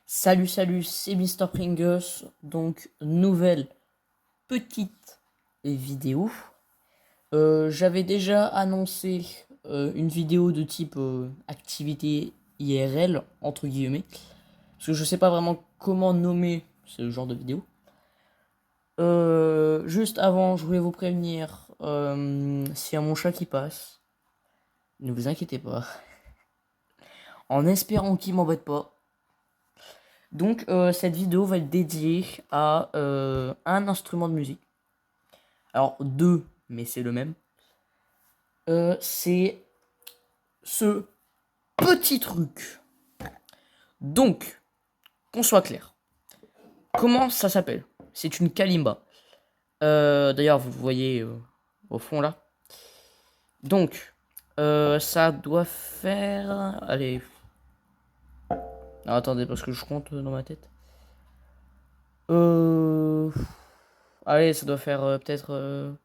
Salut, c'est Mr. Pringles. Donc, nouvelle petite vidéo. J'avais déjà annoncé une vidéo de type activité IRL, entre guillemets. Parce que je sais pas vraiment comment nommer ce genre de vidéo. Juste avant, je voulais vous prévenir s'il y a mon chat qui passe. Ne vous inquiétez pas. En espérant qu'il m'embête pas. Donc cette vidéo va être dédiée à un instrument de musique. Alors deux, mais c'est le même. C'est ce petit truc. Donc, qu'on soit clair. Comment ça s'appelle? C'est une kalimba. D'ailleurs, vous voyez au fond là. Donc, ça doit faire... Allez. Non, attendez, parce que je compte dans ma tête. Allez, ça doit faire peut-être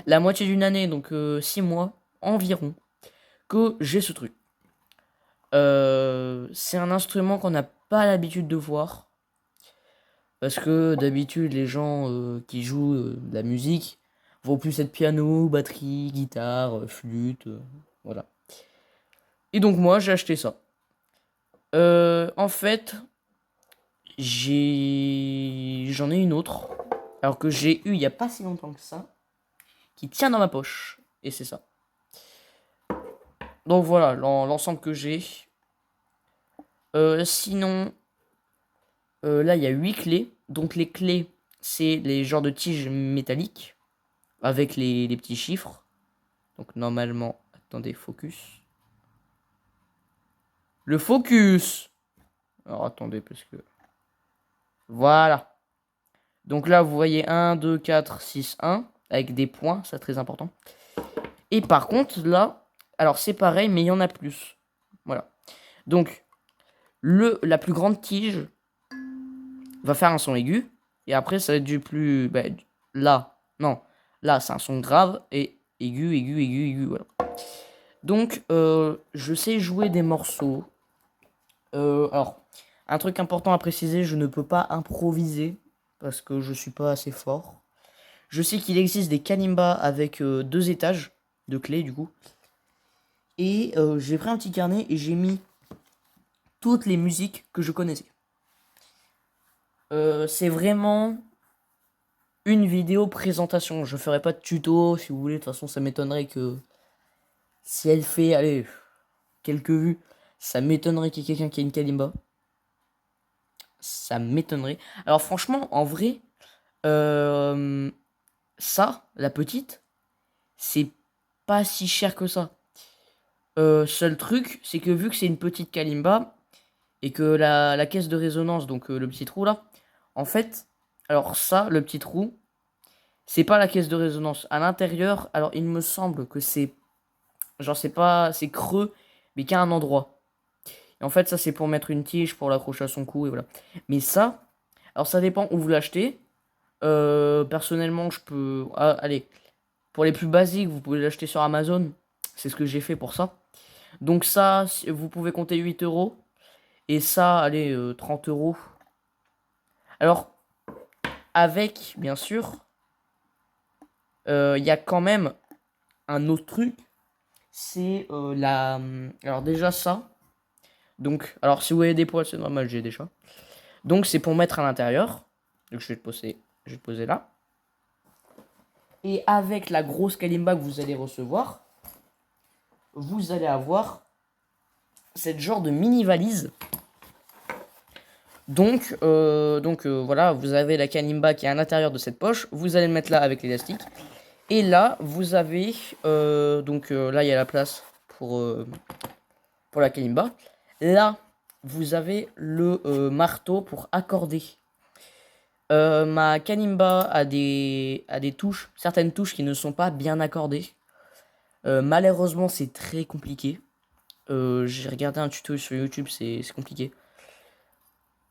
la moitié d'une année, donc 6 mois environ, que j'ai ce truc. C'est un instrument qu'on n'a pas l'habitude de voir. Parce que d'habitude, les gens qui jouent de la musique vont plus être piano, batterie, guitare, flûte, voilà. Et donc moi, j'ai acheté ça. En fait, j'en ai une autre. Alors que j'ai eu il n'y a pas si longtemps que ça. Qui tient dans ma poche. Et c'est ça. Donc voilà, l'ensemble que j'ai. Sinon, là, il y a 8 clés. Donc les clés, c'est les genres de tiges métalliques. Avec les petits chiffres. Donc normalement, attendez, focus. Le focus. Alors attendez, parce que... Voilà. Donc là, vous voyez 1, 2, 4, 6, 1. Avec des points, c'est très important. Et par contre, là, alors c'est pareil, mais il y en a plus. Voilà. Donc, la plus grande tige va faire un son aigu. Et après, ça va être du plus... Bah, là, non. Là, c'est un son grave. Et aigu, voilà. Donc, je sais jouer des morceaux. Alors, un truc important à préciser, je ne peux pas improviser. Parce que je suis pas assez fort. Je sais qu'il existe des kalimbas avec 2 étages de clés, du coup. Et j'ai pris un petit carnet et j'ai mis toutes les musiques que je connaissais. C'est vraiment une vidéo présentation. Je ferai pas de tuto, si vous voulez. De toute façon, ça m'étonnerait que... Si elle fait, allez, quelques vues, ça m'étonnerait qu'il y ait quelqu'un qui ait une kalimba. Ça m'étonnerait. Alors franchement, en vrai, ça, la petite, c'est pas si cher que ça. Seul truc, c'est que vu que c'est une petite kalimba, et que la caisse de résonance, donc le petit trou là, en fait, alors ça, le petit trou, c'est pas la caisse de résonance. À l'intérieur, alors il me semble que c'est, genre c'est pas, c'est creux, mais qu'à un endroit. Et en fait, ça c'est pour mettre une tige, pour l'accrocher à son cou, et voilà. Mais ça, alors ça dépend où vous l'achetez. Personnellement, je peux, allez, pour les plus basiques, vous pouvez l'acheter sur Amazon. C'est ce que j'ai fait pour ça. Donc ça, vous pouvez compter 8 euros. Et ça, allez, 30 euros. Alors, avec, bien sûr, il y a quand même un autre truc. C'est la... Alors déjà ça. Donc, alors si vous voyez des poils, c'est normal, j'ai des chats. Donc c'est pour mettre à l'intérieur. Donc je vais te poser là. Et avec la grosse kalimba que vous allez recevoir, vous allez avoir cette genre de mini valise. Donc voilà, vous avez la kalimba qui est à l'intérieur de cette poche. Vous allez le mettre là avec l'élastique. Et là, vous avez... là, il y a la place pour la kalimba. Là, vous avez le marteau pour accorder. Ma kalimba a des touches, certaines touches qui ne sont pas bien accordées. Malheureusement, c'est très compliqué. J'ai regardé un tuto sur YouTube, c'est compliqué.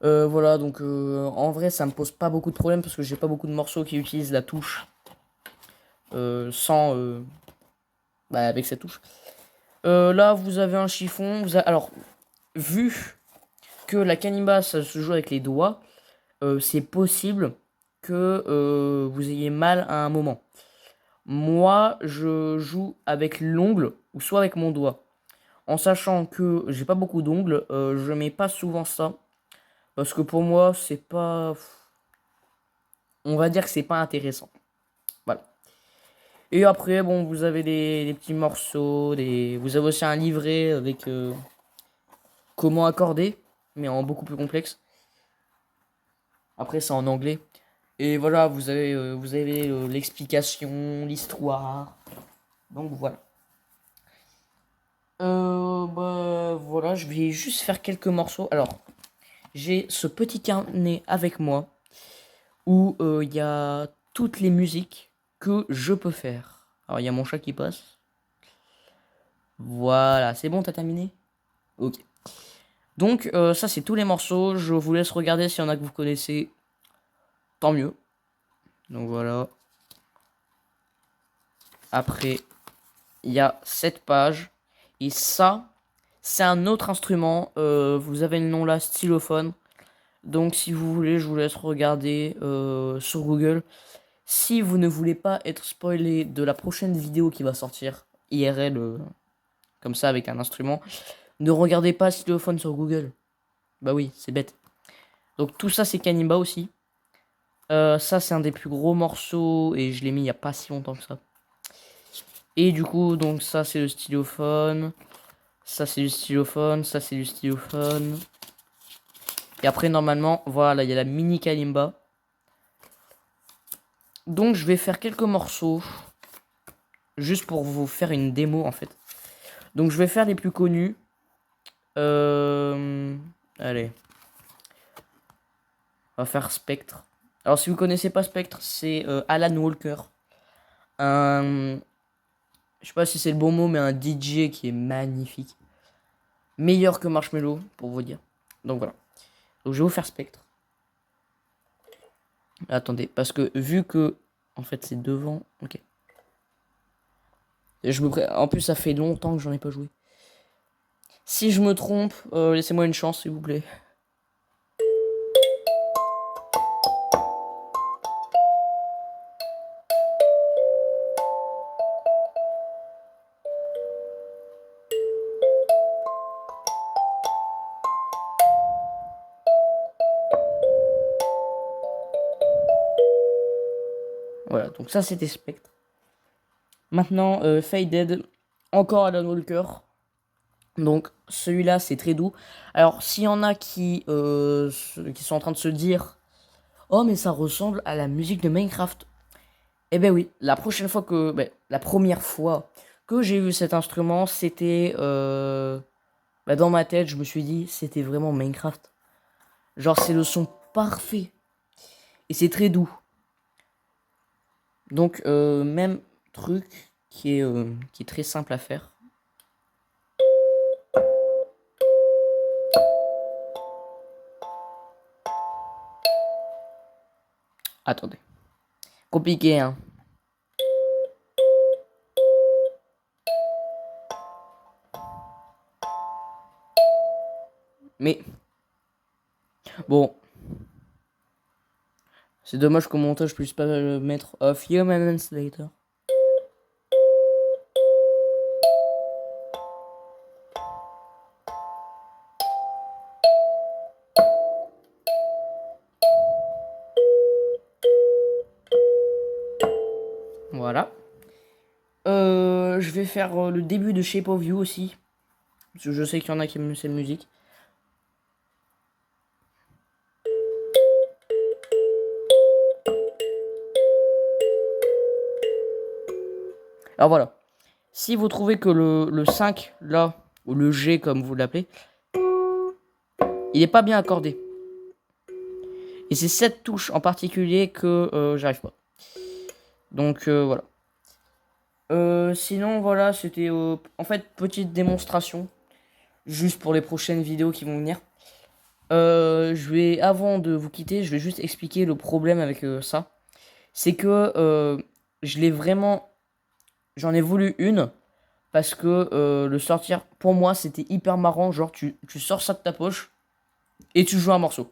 Voilà, donc en vrai, ça me pose pas beaucoup de problèmes parce que j'ai pas beaucoup de morceaux qui utilisent la touche sans... avec cette touche. Là, vous avez un chiffon. Alors, vu que la kalimba, ça se joue avec les doigts, c'est possible que vous ayez mal à un moment. Moi, je joue avec l'ongle ou soit avec mon doigt. En sachant que j'ai pas beaucoup d'ongles, je mets pas souvent ça. Parce que pour moi, c'est pas... On va dire que c'est pas intéressant. Voilà. Et après, bon, vous avez des petits morceaux, vous avez aussi un livret avec comment accorder, mais en beaucoup plus complexe. Après, c'est en anglais. Et voilà, vous avez l'explication, l'histoire. Donc voilà. Bah voilà, je vais juste faire quelques morceaux. Alors, j'ai ce petit carnet avec moi où il y a toutes les musiques que je peux faire. Alors, il y a mon chat qui passe. Voilà, c'est bon, t'as terminé? Ok. Donc, ça, c'est tous les morceaux. Je vous laisse regarder s'il y en a que vous connaissez. Tant mieux. Donc, voilà. Après, il y a cette page. Et ça, c'est un autre instrument. Vous avez le nom là, stylophone. Donc, si vous voulez, je vous laisse regarder sur Google. Si vous ne voulez pas être spoilé de la prochaine vidéo qui va sortir, IRL, comme ça, avec un instrument, ne regardez pas stylophone sur Google. Bah oui, c'est bête. Donc, tout ça, c'est Kalimba aussi. Ça, c'est un des plus gros morceaux et je l'ai mis il n'y a pas si longtemps que ça. Et du coup, donc ça, c'est le stylophone. Ça, c'est du stylophone. Ça, c'est du stylophone. Et après, normalement, voilà, il y a la mini kalimba. Donc, je vais faire quelques morceaux. Juste pour vous faire une démo, en fait. Donc, je vais faire les plus connus. Allez. On va faire Spectre. Alors, si vous connaissez pas Spectre, c'est Alan Walker. Je sais pas si c'est le bon mot, mais un DJ qui est magnifique. Meilleur que Marshmello, pour vous dire. Donc, voilà. Donc, je vais vous faire Spectre. Attendez, parce que vu que en fait c'est devant, ok. Et en plus ça fait longtemps que j'en ai pas joué. Si je me trompe, laissez-moi une chance s'il vous plaît. Voilà, donc ça c'était Spectre. Maintenant, Faded, encore Alan Walker. Donc celui-là c'est très doux. Alors s'il y en a qui sont en train de se dire, oh mais ça ressemble à la musique de Minecraft. Eh ben oui, la première fois que j'ai vu cet instrument, c'était dans ma tête, je me suis dit, c'était vraiment Minecraft. Genre c'est le son parfait et c'est très doux. Donc même truc qui est très simple à faire. Attendez. Compliqué, hein. Mais bon. C'est dommage qu'au montage je puisse pas le mettre a few moments later. Voilà. Je vais faire le début de Shape of You aussi. Parce que je sais qu'il y en a qui aiment cette musique. Alors voilà. Si vous trouvez que le 5, là, ou le G comme vous l'appelez, il n'est pas bien accordé. Et c'est cette touche en particulier que j'arrive pas. Donc voilà. Sinon voilà, c'était en fait petite démonstration. Juste pour les prochaines vidéos qui vont venir. Avant de vous quitter, je vais juste expliquer le problème avec ça. C'est que j'en ai voulu une. Parce que le sortir, pour moi, c'était hyper marrant. Genre, tu sors ça de ta poche. et tu joues un morceau.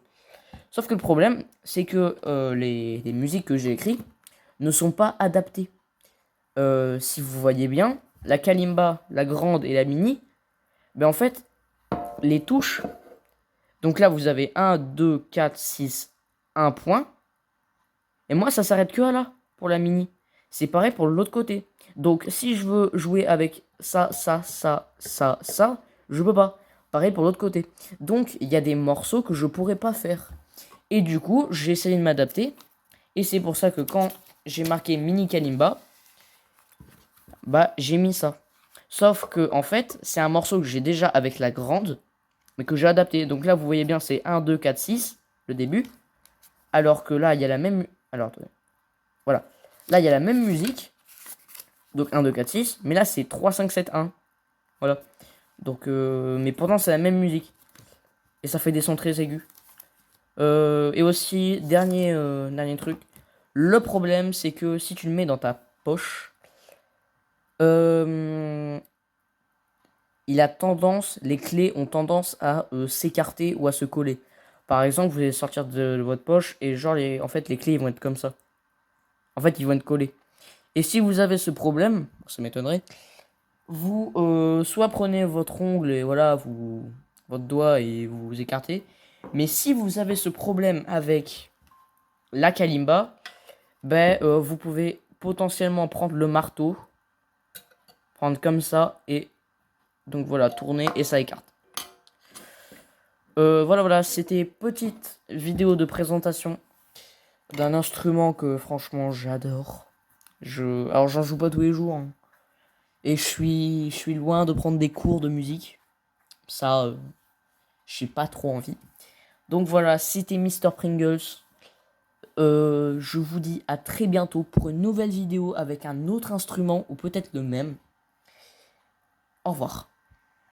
Sauf que le problème, c'est que les musiques que j'ai écrites ne sont pas adaptées. Si vous voyez bien, la kalimba, la grande et la mini, ben en fait, les touches. Donc là, vous avez 1, 2, 4, 6, 1 point. Et moi, ça s'arrête que à là, pour la mini. C'est pareil pour l'autre côté. Donc, si je veux jouer avec ça, je peux pas. Pareil pour l'autre côté. Donc, il y a des morceaux que je pourrais pas faire. Et du coup, j'ai essayé de m'adapter. Et c'est pour ça que quand j'ai marqué mini kalimba, bah, j'ai mis ça. Sauf que, en fait, c'est un morceau que j'ai déjà avec la grande, mais que j'ai adapté. Donc là, vous voyez bien, c'est 1, 2, 4, 6, le début. Alors que là, il y a la même... Alors, attendez. Voilà. Là, il y a la même musique. Donc 1, 2, 4, 6. Mais là, c'est 3, 5, 7, 1. Voilà. Donc, mais pourtant, c'est la même musique. Et ça fait des sons très aigus. Et aussi, dernier truc. Le problème, c'est que si tu le mets dans ta poche, les clés ont tendance à s'écarter ou à se coller. Par exemple, vous allez sortir de votre poche et genre, en fait, les clés ils vont être comme ça. En fait, ils vont être collés. Et si vous avez ce problème, ça m'étonnerait, vous soit prenez votre ongle et voilà, votre doigt et vous écartez. Mais si vous avez ce problème avec la kalimba, ben, vous pouvez potentiellement prendre le marteau, prendre comme ça et donc voilà, tourner et ça écarte. Voilà, c'était petite vidéo de présentation d'un instrument que franchement j'adore. Alors j'en joue pas tous les jours, hein. Et je suis loin de prendre des cours de musique. Ça, j'ai pas trop envie. Donc voilà, c'était Mr. Pringles. Je vous dis à très bientôt pour une nouvelle vidéo avec un autre instrument ou peut-être le même. Au revoir.